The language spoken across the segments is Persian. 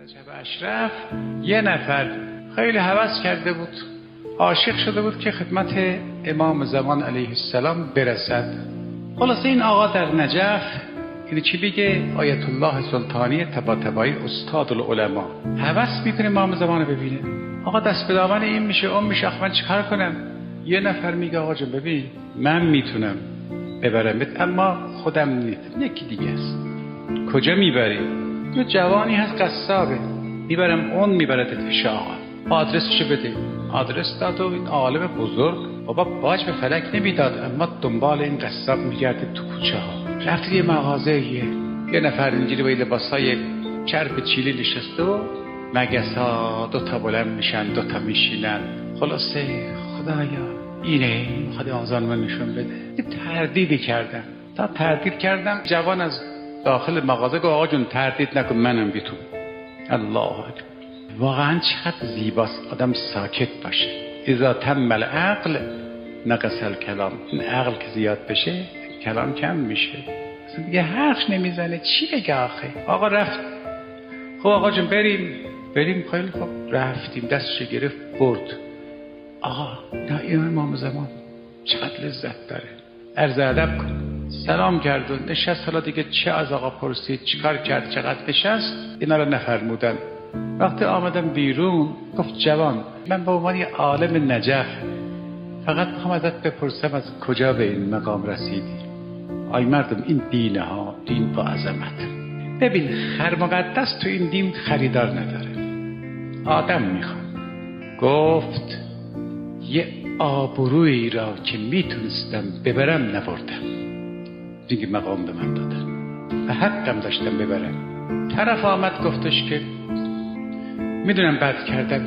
نجف اشرف یه نفر خیلی هوس کرده بود، عاشق شده بود که خدمت امام زمان علیه السلام برسد. خلاصه این آقا در نجف یعنی چی بگه؟ آیت الله سلطانی طباطبایی استاد العلماء هوس میکنه امام زمان رو ببینه. آقا دست به دامن این میشه اون میشه، من چیکار کنم؟ یه نفر میگه آقا جان ببین من میتونم ببرمت اما خودم نیست، یکی دیگه است. کجا میبری؟ یه جوانی هست قصابه، میبرم اون میبردت پیش آقا، آدرسشو بده. آدرس داد و این عالم بزرگ بابا باج به فلک نمیداد اما دنبال این قصاب میگرده تو کوچه ها. رفت یه مغازه یه نفر اینجوری با لباسای چرب چیلی نشسته و مگسا دوتا بلند میشن دوتا میشینن. خلاصه خدایا اینه میخواد آزان من نشون بده. یه تردیدی کردم، تا تردید کردم جوان از داخل مغازه گفت آقا جون تردید نکن منم بی تو. الله اکبر. واقعا چقدر زیباست آدم ساکت باشه. اذا تم العقل نقص الکلام. این عقل که زیاد بشه کلام کم میشه، اصلا دیگه حرف نمیزنه. چی بگه آخه؟ آقا رفت. خب آقا جون بریم. خیلی خب رفتیم، دستش گرفت برد. آقا نه این امام زمان چقدر لذت داره، عرض ادب کن. سلام کرد و نشست. حالا دیگه چه از آقا پرسید چیکار کرد چقدر نشست اینا رو نفرمودن. وقتی آمدم بیرون گفت جوان من به عنوان یه عالم نجف فقط میخوام ازت بپرسم از کجا به این مقام رسیدی؟ آی مردم این دینه ها دین با عظمت. ببین خر مقدس تو این دین خریدار نداره، آدم میخوام. گفت یه آبرویی را که میتونستم ببرم نبردم، دیگه مقام به من دادن و حقم داشتم ببرم. طرف آمد گفتش که میدونم بد کردم،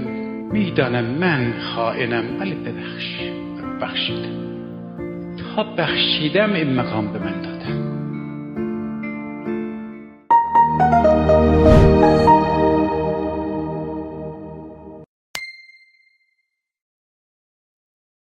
میدانم من خائنم ولی ببخشیدم. تا بخشیدم این مقام به من دادن.